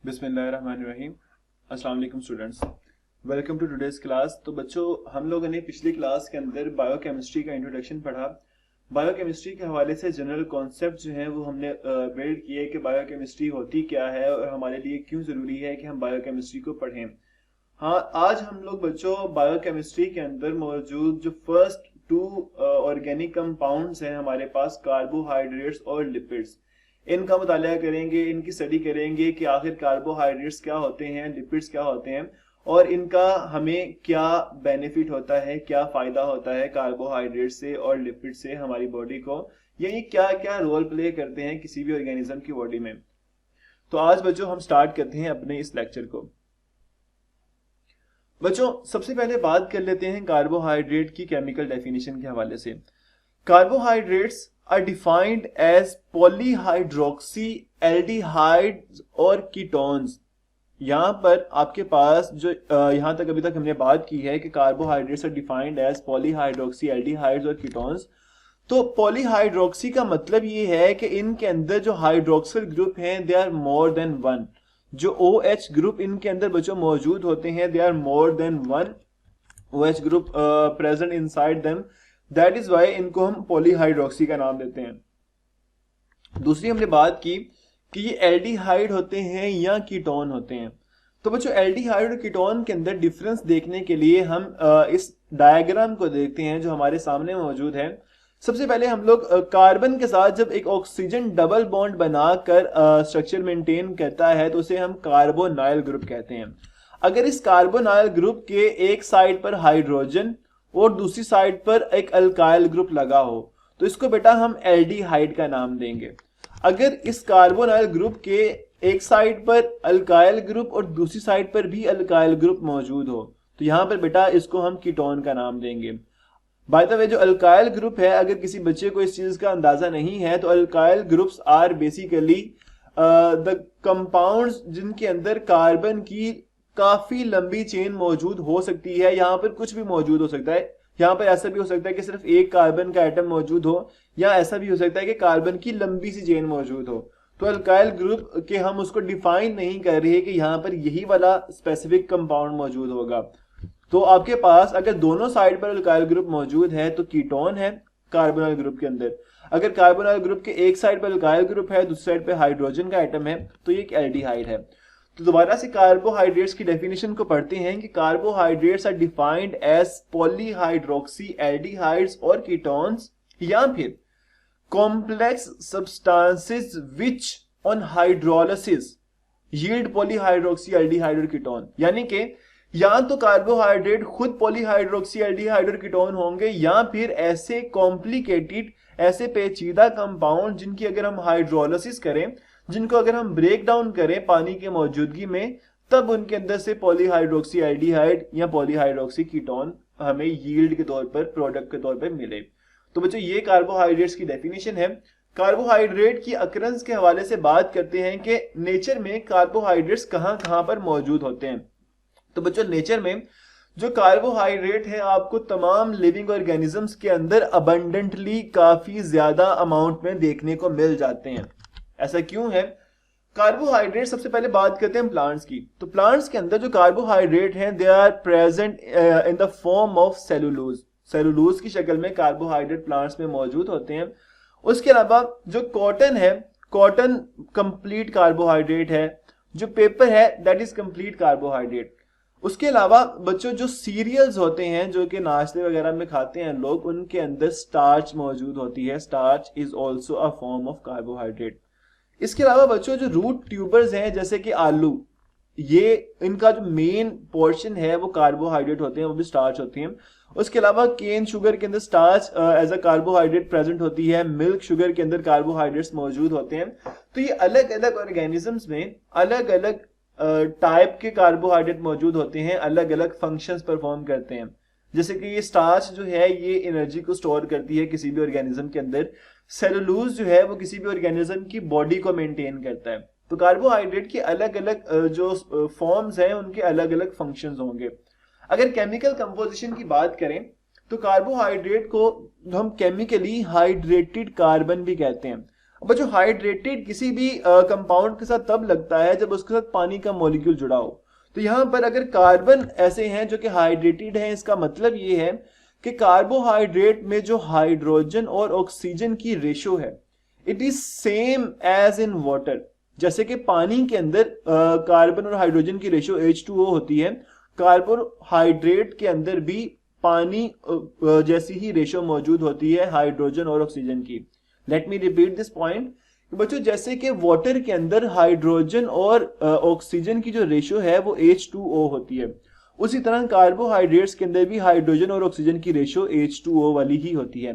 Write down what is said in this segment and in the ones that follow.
बिस्मिल्लाहिर्रहमानिर्रहीम। अस्सलाम वालेकुम students, welcome to today's class. तो बच्चों, हम लोगों ने पिछली क्लास के अंदर बायोकेमिस्ट्री का इंट्रोडक्शन पढ़ा। बायोकेमिस्ट्री के हवाले से जनरल कॉन्सेप्ट जो हैं वो हमने बिल्ड किए कि बायोकेमिस्ट्री होती क्या है और हमारे लिए क्यों ज़रूरी है कि हम बायोकेमिस्ट्री को पढ़ें। हाँ, आज हम लोग बच्चों बायोकेमिस्ट्री के अंदर मौजूद जो फर्स्ट टू ऑर्गेनिक कंपाउंड्स हैं हमारे पास, कार्बोहाइड्रेट्स और लिपिड्स, इनका मुताला करेंगे, इनकी स्टडी करेंगे कि आखिर कार्बोहाइड्रेट्स क्या होते हैं, लिपिड्स क्या होते हैं और इनका हमें क्या बेनिफिट होता है, क्या फायदा होता है कार्बोहाइड्रेट से और लिपिड से हमारी बॉडी को, या ये क्या क्या रोल प्ले करते हैं किसी भी ऑर्गेनिज्म की बॉडी में। तो आज बच्चों हम स्टार्ट करते हैं अपने इस लेक्चर को। बच्चों, सबसे पहले बात कर लेते हैं कार्बोहाइड्रेट की केमिकल डेफिनेशन के हवाले से। Carbohydrates are defined as polyhydroxy aldehydes और कीटोन्स। यहां पर आपके पास जो यहां तक अभी तक हमने बात की है कि carbohydrates are defined as polyhydroxy aldehydes और कीटोन्स। तो पॉलीहाइड्रोक्सी का मतलब ये है कि इनके अंदर जो हाइड्रोक्सिल ग्रुप हैं they are more than one. जो OH ग्रुप इनके अंदर बच्चों मौजूद होते हैं they are more than one OH group present inside them, that is why इनको हम पॉलीहाइड्रोक्सी का नाम देते हैं। दूसरी हमने बात की कि ये एल्डिहाइड होते हैं या कीटोन होते हैं। तो बच्चों, एल्डिहाइड और कीटोन के अंदर डिफरेंस देखने के लिए हम इस डायग्राम को देखते हैं जो हमारे सामने मौजूद है। सबसे पहले हम लोग कार्बन के साथ जब एक ऑक्सीजन डबल बॉन्ड बनाकर स्ट्रक्चर मेंटेन करता है तो उसे हम कार्बोनाइल ग्रुप कहते हैं। अगर इस कार्बोनाइल ग्रुप के एक साइड पर हाइड्रोजन और दूसरी साइड पर एक अल्काइल ग्रुप लगा हो तो इसको बेटा हम एल्डिहाइड का नाम देंगे। अगर इस कार्बोनाइल ग्रुप के एक साइड पर अल्काइल ग्रुप और दूसरी साइड पर भी अल्काइल ग्रुप मौजूद हो तो यहां पर बेटा इसको हम कीटोन का नाम देंगे। बाय द वे, जो अल्काइल ग्रुप है, अगर किसी बच्चे को इस चीज का अंदाजा नहीं है तो alkyl groups are basically the compounds जिनके अंदर कार्बन की काफी लंबी चेन मौजूद हो सकती है। यहाँ पर कुछ भी मौजूद हो सकता है। यहाँ पर ऐसा भी हो सकता है कि सिर्फ एक कार्बन का एटम मौजूद हो, या ऐसा भी हो सकता है कि कार्बन की लंबी सी चेन मौजूद हो। तो अल्काइल ग्रुप के हम उसको डिफाइन नहीं कर रहे कि यहाँ पर यही वाला स्पेसिफिक कंपाउंड मौजूद होगा। तो आपके पास अगर दोनों साइड पर अल्काइल ग्रुप मौजूद है तो कीटोन है कार्बोनाइल ग्रुप के अंदर। अगर कार्बोनाइल ग्रुप के एक साइड पर अल्काइल ग्रुप है, दूसरी साइड पर हाइड्रोजन का एटम है, तो ये एक एल्डिहाइड है। तो दोबारा से कार्बोहाइड्रेट्स की डेफिनेशन को पढ़ते हैं कि carbohydrates are defined as polyhydroxy aldehydes और कीटोन्स, या फिर complex substances which on hydrolysis yield polyhydroxy aldehyde और कीटोन। यानी कि या तो कार्बोहाइड्रेट खुद पॉलीहाइड्रोक्सी एल्डिहाइड और कीटोन होंगे, या फिर ऐसे कॉम्प्लिकेटेड, ऐसे पेचीदा कंपाउंड जिनकी अगर हम हाइड्रोलिसिस करें, जिनको अगर हम ब्रेक डाउन करें पानी की मौजूदगी में, तब उनके अंदर से पॉलीहाइड्रोक्सी एल्डिहाइड या पॉलीहाइड्रोक्सी कीटोन हमें यील्ड के तौर पर, प्रोडक्ट के तौर पर मिले। तो बच्चों, ये कार्बोहाइड्रेट्स की डेफिनेशन है। कार्बोहाइड्रेट की अकरेंस के हवाले से बात करते हैं कि नेचर में कार्बोहाइड्रेट्स कहां कहां पर मौजूद होते हैं। तो बच्चों, नेचर में जो कार्बोहाइड्रेट है आपको तमाम लिविंग ऑर्गेनिजम्स के अंदर अबंडेंटली काफी ज्यादा अमाउंट में देखने को मिल जाते हैं। ऐसा क्यों है? कार्बोहाइड्रेट, सबसे पहले बात करते हैं प्लांट्स की। तो प्लांट्स के अंदर जो कार्बोहाइड्रेट हैं they are present in the form of cellulose. Cellulose की शक्ल में कार्बोहाइड्रेट प्लांट्स में मौजूद होते हैं। उसके अलावा जो कॉटन है, कॉटन कंप्लीट कार्बोहाइड्रेट है। जो पेपर है दैट इज कंप्लीट कार्बोहाइड्रेट। उसके अलावा बच्चों, जो सीरियल्स होते हैं जो कि नाश्ते वगैरह में खाते हैं लोग, उनके अंदर स्टार्च मौजूद होती है। Starch is also a form of carbohydrate. इसके अलावा बच्चों, जो रूट ट्यूबर्स हैं जैसे कि आलू, ये इनका जो मेन पोर्शन है वो कार्बोहाइड्रेट होते हैं, वो भी स्टार्च होती हैं। उसके अलावा केन शुगर के अंदर starch as a carbohydrate present होती है। मिल्क शुगर के अंदर कार्बोहाइड्रेट्स मौजूद होते हैं। तो ये अलग अलग ऑर्गेनिजम्स में अलग अलग टाइप के कार्बोहाइड्रेट मौजूद होते हैं, अलग अलग फंक्शंस परफॉर्म करते हैं। जैसे कि ये स्टार्च जो है ये एनर्जी को स्टोर करती है किसी भी ऑर्गेनिज्म के अंदर। सेलुलोज जो है वो किसी भी ऑर्गेनिज्म की बॉडी को मेंटेन करता है। तो कार्बोहाइड्रेट की अलग अलग जो फॉर्म्स हैं उनके अलग अलग फंक्शंस होंगे। अगर केमिकल कंपोजिशन की बात करें तो कार्बोहाइड्रेट को हम केमिकली हाइड्रेटेड कार्बन भी कहते हैं। बच्चों हाइड्रेटेड किसी भी कंपाउंड के साथ तब लगता है जब उसके साथ पानी का मॉलिक्यूल जुड़ा हो। तो यहां पर अगर कार्बन ऐसे हैं जो कि हाइड्रेटेड हैं, इसका मतलब ये है कि कार्बोहाइड्रेट में जो हाइड्रोजन और ऑक्सीजन की रेशो है it is same as in water. जैसे कि पानी के अंदर कार्बन और हाइड्रोजन की रेशो H2O होती है, कार्बोहाइड्रेट के अंदर भी पानी जैसी ही रेशो मौजूद होती है हाइड्रोजन और ऑक्सीजन की। Let me repeat this point. बच्चों जैसे कि वाटर के अंदर हाइड्रोजन और ऑक्सीजन की जो रेशो है वो H2O होती है, उसी तरह कार्बोहाइड्रेट्स के अंदर भी हाइड्रोजन और ऑक्सीजन की रेशो H2O वाली ही होती है।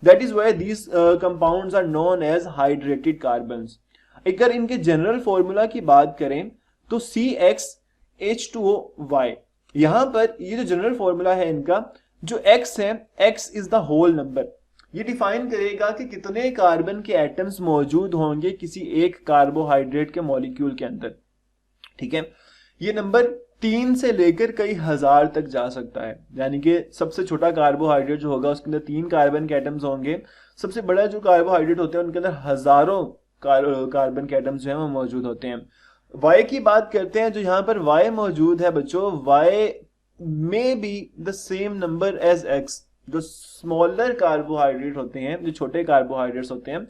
That is why these compounds are known as hydrated carbons. अगर इनके जनरल फॉर्मूला की बात करें तो CxH2OY, यहां पर ये जो जनरल फॉर्मूला है इनका, जो X है, X is the whole number. ये डिफाइन करेगा कि कितने कार्बन के एटम्स मौजूद होंगे किसी एक कार्बोहाइड्रेट के मॉलिक्यूल के अंदर। ठीक है, ये नंबर 3 से लेकर कई हजार तक जा सकता है, यानी कि सबसे छोटा कार्बोहाइड्रेट जो होगा उसके अंदर 3 कार्बन के एटम्स होंगे, सबसे बड़ा जो कार्बोहाइड्रेट होते हैं उनके अंदर हजारों कार्बन के एटम्स जो है वो मौजूद होते हैं। Y की बात करते हैं, जो यहाँ पर Y मौजूद है बच्चों, Y में be the same number as X। जो स्मॉलर कार्बोहाइड्रेट होते हैं, जो छोटे कार्बोहाइड्रेट्स होते हैं,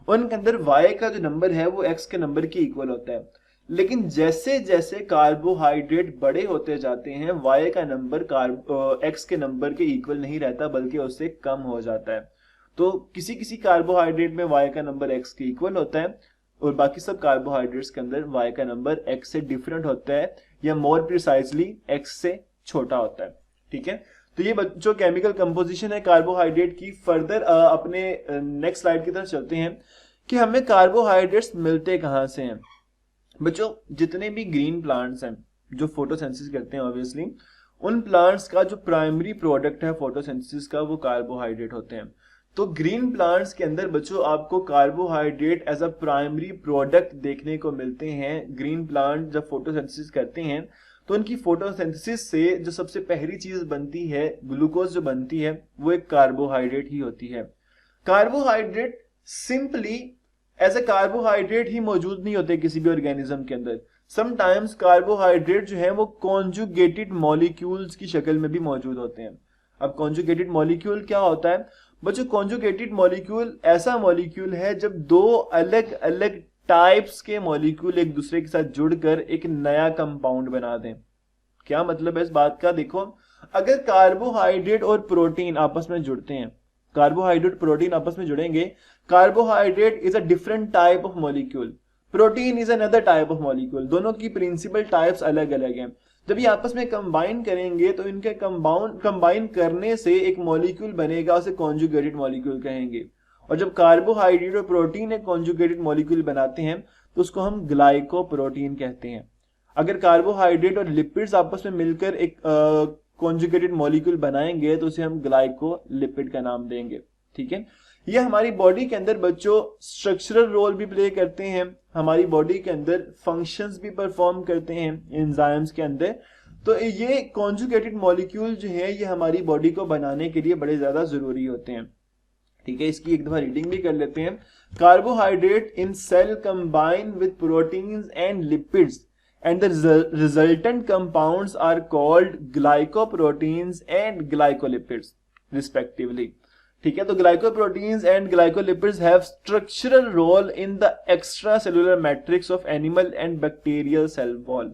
उनके अंदर Y का जो नंबर है वो X के नंबर के इक्वल होता है। लेकिन जैसे जैसे कार्बोहाइड्रेट बड़े होते जाते हैं Y का नंबर X के नंबर के इक्वल नहीं रहता बल्कि उससे कम हो जाता है। तो किसी किसी कार्बोहाइड्रेट में Y का नंबर X के इक्वल होता है और बाकी सब कार्बोहाइड्रेट्स के अंदर Y का नंबर X से डिफरेंट होता है, या मोर प्रिसाइजली X से छोटा होता है। ठीक है, तो ये बच्चों केमिकल कंपोजिशन है कार्बोहाइड्रेट की। फर्दर अपने नेक्स्ट स्लाइड की तरफ चलते हैं कि हमें कार्बोहाइड्रेट्स मिलते कहाँ से हैं। बच्चों जितने भी ग्रीन प्लांट्स हैं जो फोटोसिंथेसिस करते हैं ऑब्वियसली, उन प्लांट्स का जो प्राइमरी प्रोडक्ट है फोटोसिंथेसिस का वो कार्बोहाइड्रेट होते हैं। तो ग्रीन प्लांट्स के अंदर बच्चों आपको carbohydrate as a primary product देखने को मिलते हैं। ग्रीन प्लांट जब फोटोसिंथेसिस करते हैं तो उनकी फोटोसिंथेसिस से जो सबसे पहली चीज बनती है, ग्लूकोज जो बनती है, वो एक कार्बोहाइड्रेट ही होती है। Carbohydrate simply as a carbohydrate ही मौजूद नहीं होते किसी भी ऑर्गेनिज्म के अंदर। समटाइम्स कार्बोहाइड्रेट जो है वो कॉन्जुगेटेड मॉलिक्यूल्स की शक्ल में भी मौजूद होते हैं। अब कॉन्जुगेटेड मॉलिक्यूल क्या होता है बच्चों? कॉन्जुगेटेड मॉलिक्यूल ऐसा मॉलिक्यूल है जब दो अलग अलग टाइप्स के मॉलिक्यूल एक दूसरे के साथ जुड़कर एक नया कंपाउंड बना दें। क्या मतलब है इस बात का? देखो, अगर कार्बोहाइड्रेट और प्रोटीन आपस में जुड़ते हैं, कार्बोहाइड्रेट प्रोटीन आपस में जुड़ेंगे, carbohydrate is a different type of molecule, protein is another type of molecule, दोनों की प्रिंसिपल टाइप्स अलग अलग हैं। जब ये आपस में कंबाइन करेंगे तो इनके कंबाइन करने से एक मॉलिक्यूल बनेगा, उसे कॉन्जुगेटेड मॉलिक्यूल कहेंगे। और जब कार्बोहाइड्रेट और प्रोटीन एक कॉन्जुगेटेड मॉलिक्यूल बनाते हैं तो उसको हम ग्लाइकोप्रोटीन कहते हैं। अगर कार्बोहाइड्रेट और लिपिड्स आपस में मिलकर एक कॉन्जुगेटेड मॉलिक्यूल बनाएंगे तो उसे हम ग्लाइकोलिपिड का नाम देंगे। ठीक है, ये हमारी बॉडी के अंदर बच्चों स्ट्रक्चरल रोल भी प्ले करते हैं, हमारी बॉडी के अंदर फंक्शंस भी परफॉर्म करते हैं एंजाइम्स के अंदर। तो ये कॉन्जुगेटेड मॉलिक्यूल जो है ये हमारी बॉडी को बनाने के लिए बड़े ज्यादा जरूरी होते हैं। ठीक है, इसकी एक दफा रीडिंग भी कर लेते हैं। Carbohydrate in cell combine with proteins and lipids and the resultant compounds are called glycoproteins and glycolipids respectively. ठीक है, तो glycoproteins and glycolipids have structural role in the extracellular matrix of animal and bacterial cell wall.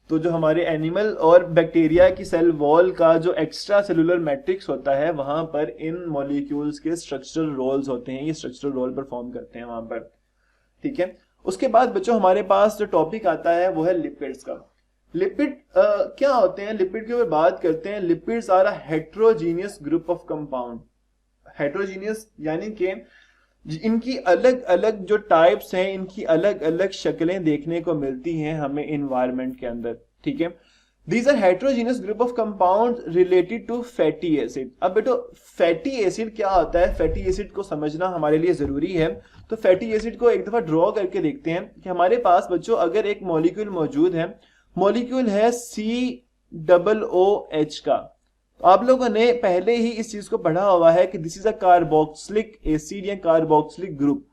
तो जो हमारे animal और bacteria की cell wall का जो एक्स्ट्रा सेलुलर मैट्रिक्स होता है वहां पर इन मॉलिक्यूल्स के स्ट्रक्चरल रोल्स होते हैं, ये स्ट्रक्चरल रोल परफॉर्म करते हैं वहां पर। ठीक है, उसके बाद बच्चों हमारे पास जो टॉपिक आता है वो है लिपिड्स का। लिपिड क्या होते हैं? लिपिड के ऊपर बात करते हैं। Lipids are a heterogeneous group of compound. Heterogeneous यानी कि इनकी अलग अलग जो टाइप्स हैं, इनकी अलग अलग शक्लें देखने को मिलती हैं हमें इन्वायरमेंट के अंदर। ठीक है, These are heterogeneous group of compounds related to fatty acid. अब बेटो फैटी एसिड क्या होता है? फैटी एसिड को समझना हमारे लिए जरूरी है। तो फैटी एसिड को एक दफा ड्रॉ करके देखते हैं कि हमारे पास बच्चों अगर एक मॉलिक्यूल मौजूद है, मॉलिक्यूल है COOH का। तो आप लोगों ने पहले ही इस चीज को पढ़ा हुआ है कि this is a carboxylic acid या कार्बोक्सिलिक ग्रुप।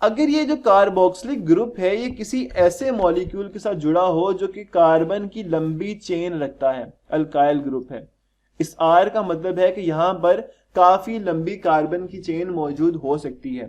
अगर ये जो कार्बोक्सिलिक ग्रुप है ये किसी ऐसे मॉलिक्यूल के साथ जुड़ा हो जो कि कार्बन की लंबी चेन रखता है, अल्काइल ग्रुप है। इस R का मतलब है कि यहां पर काफी लंबी कार्बन की चेन मौजूद हो सकती है।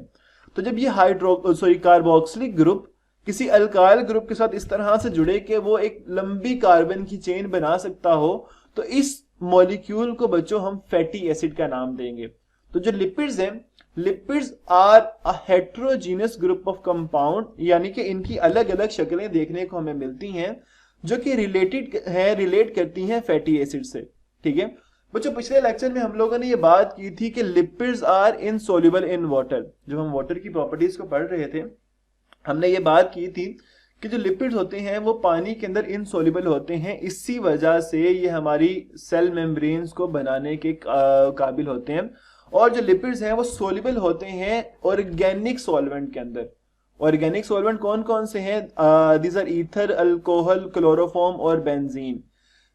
तो जब ये कार्बोक्सिलिक ग्रुप किसी अल्काइल ग्रुप के साथ इस तरह से जुड़े कि वो एक लंबी कार्बन की चेन बना सकता हो, तो इस मॉलिक्यूल को बच्चों हम फैटी एसिड का नाम देंगे। तो जो लिपिड्स हैं, lipids are a heterogeneous group of compound, यानी कि इनकी अलग अलग शक्लें देखने को हमें मिलती हैं जो कि रिलेट करती हैं फैटी एसिड से। ठीक है बच्चों, पिछले लेक्चर में हम लोगों ने ये बात की थी कि lipids are insoluble in water. जब हम वाटर की प्रॉपर्टीज को पढ़ रहे थे हमने ये बात की थी कि जो लिपिड्स होते हैं वो पानी के अंदर इनसोल्युबल होते हैं, इसी वजह से ये हमारी सेल मेम्ब्रेन्स को बनाने के काबिल होते हैं। और जो लिपिड्स हैं वो सोल्युबल होते हैं ऑर्गेनिक सॉल्वेंट के अंदर। ऑर्गेनिक सॉल्वेंट कौन कौन से हैं? These are ether, alcohol, chloroform और benzene.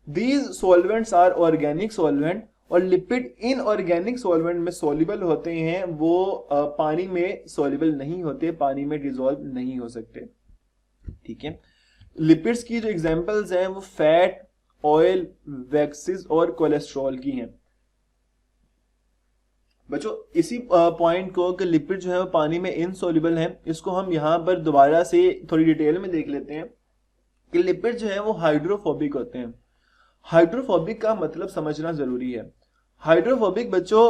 These solvents are organic solvent. और लिपिड इन ऑर्गेनिक सॉल्वेंट में सोल्युबल होते हैं, वो पानी में सोल्युबल नहीं होते, पानी में डिसॉल्व नहीं हो सकते। ठीक है, लिपिड्स की जो एग्जांपल्स हैं वो फैट, ऑयल, वैक्सेस और कोलेस्ट्रॉल की हैं। बच्चों इसी पॉइंट को कि लिपिड जो है वो पानी में इनसोल्युबल है, इसको हम यहाँ पर दोबारा से थोड़ी डिटेल में देख लेते हैं कि लिपिड जो है वो हाइड्रोफोबिक होते हैं। हाइड्रोफोबिक का मतलब समझना जरूरी है। हाइड्रोफोबिक बच्चों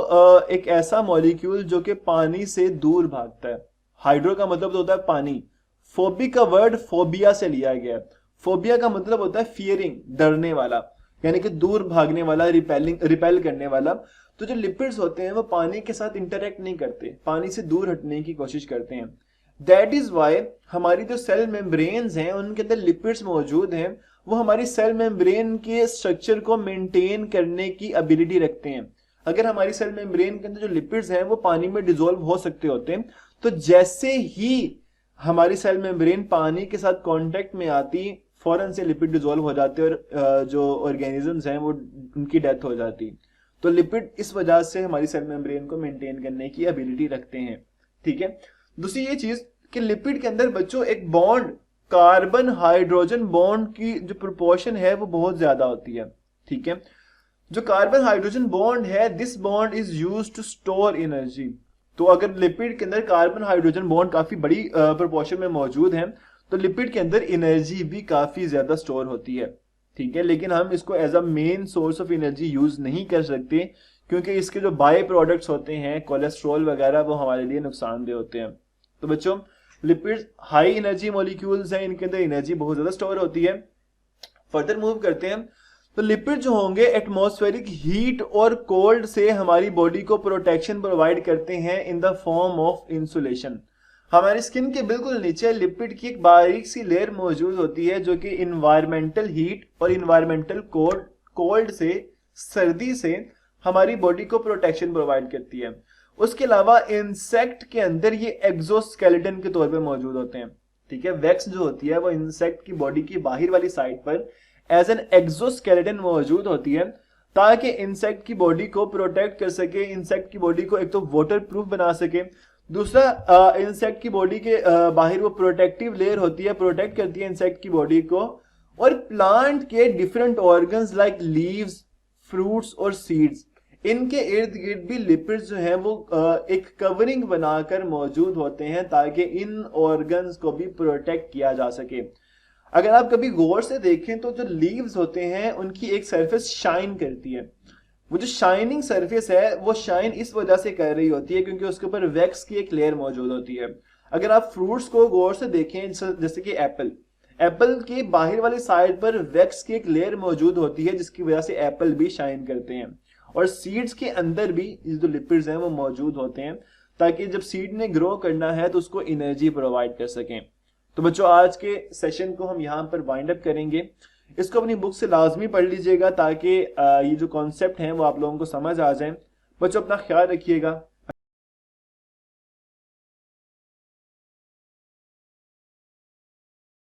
एक ऐसा मॉलिक्यूल जो कि पानी से दूर भागता है। हाइड्रो का मतलब होता है पानी, फोबिक का वर्ड फोबिया से लिया गया है। फोबिया का मतलब होता है फियरिंग, डरने वाला, यानी कि दूर भागने वाला, रिपेल करने वाला। तो जो लिपिड्स होते हैं वो पानी के साथ इंटरेक्ट नहीं करते, पानी से दूर हटने की कोशिश करते हैं। दैट इज वाई हमारी जो सेल मेम्ब्रेन्स हैं उनके अंदर लिपिड्स मौजूद हैं, वो हमारी सेल मेम्ब्रेन के स्ट्रक्चर को मेंटेन करने की एबिलिटी रखते हैं। अगर हमारी सेल मेम्ब्रेन के अंदर जो लिपिड्स हैं वो पानी में डिसॉल्व हो सकते होते हैं, तो जैसे ही हमारी सेल मेम्ब्रेन पानी के साथ कांटेक्ट में आती, फौरन से लिपिड डिसॉल्व हो जाते और जो ऑर्गेनिजम्स हैं वो उनकी डेथ हो जाती। तो लिपिड इस वजह से हमारी सेल मेम्ब्रेन को मेंटेन करने की एबिलिटी रखते हैं। ठीक है, दूसरी ये चीज कि लिपिड के अंदर बच्चों एक बॉन्ड, कार्बन हाइड्रोजन बॉन्ड की जो प्रोपोर्शन है वो बहुत ज्यादा होती है। ठीक है, जो कार्बन हाइड्रोजन बॉन्ड है, this bond is used to store energy. तो अगर लिपिड के अंदर कार्बन हाइड्रोजन बॉन्ड काफी बड़ी प्रोपोर्शन में मौजूद है तो लिपिड के अंदर एनर्जी भी काफी ज्यादा स्टोर होती है। ठीक है, लेकिन हम इसको as a main source of energy use नहीं कर सकते क्योंकि इसके जो बाय प्रोडक्ट्स होते हैं, कोलेस्ट्रॉल वगैरह, वो हमारे लिए नुकसानदेह होते हैं। तो बच्चों लिपिड्स हाई एनर्जी मॉलिक्यूल्स हैं, इनके अंदर एनर्जी बहुत ज्यादा स्टोर होती है। फर्दर मूव करते हैं तो लिपिड जो होंगे एटमॉस्फेरिक हीट और कोल्ड से हमारी बॉडी को प्रोटेक्शन प्रोवाइड करते हैं in the form of insulation. हमारी स्किन के बिल्कुल नीचे लिपिड की एक बारीक सी लेयर मौजूद होती है जो कि इन्वायरमेंटल हीट और इन्वायरमेंटल कोल्ड से, सर्दी से हमारी बॉडी को प्रोटेक्शन प्रोवाइड करती है। उसके अलावा इंसेक्ट के अंदर ये एक्सोस्केलेटन के तौर पे मौजूद होते हैं। ठीक है, वैक्स जो होती है वो इंसेक्ट की बॉडी की बाहर वाली साइड पर एज एन एक्सोस्केलेटन मौजूद होती है ताकि इंसेक्ट की बॉडी को प्रोटेक्ट कर सके, इंसेक्ट की बॉडी को एक तो वाटर प्रूफ बना सके, दूसरा इंसेक्ट की बॉडी के बाहर वो प्रोटेक्टिव लेयर होती है, प्रोटेक्ट करती है इंसेक्ट की बॉडी को। और प्लांट के different organs like leaves, fruits और सीड्स, इनके इर्द गिर्द भी लिपिड्स जो हैं वो एक कवरिंग बनाकर मौजूद होते हैं ताकि इन ऑर्गन्स को भी प्रोटेक्ट किया जा सके। अगर आप कभी गौर से देखें तो जो लीव्स होते हैं उनकी एक सरफेस शाइन करती है। वो जो शाइनिंग सरफेस है वो शाइन इस वजह से कर रही होती है क्योंकि उसके ऊपर वैक्स की एक लेयर मौजूद होती है। अगर आप फ्रूट्स को गौर से देखें, जैसे कि एप्पल की बाहर वाली साइड पर वैक्स की एक लेयर मौजूद होती है जिसकी वजह से एप्पल भी शाइन करते हैं। और सीड्स के अंदर भी जो लिपिड्स हैं वो मौजूद होते हैं ताकि जब सीड ने ग्रो करना है तो उसको एनर्जी प्रोवाइड कर सकें। तो बच्चों आज के सेशन को हम यहाँ पर वाइंड अप करेंगे। इसको अपनी बुक से लाजमी पढ़ लीजिएगा ताकि ये जो कॉन्सेप्ट हैं वो आप लोगों को समझ आ जाए। बच्चों अपना ख्याल रखिएगा।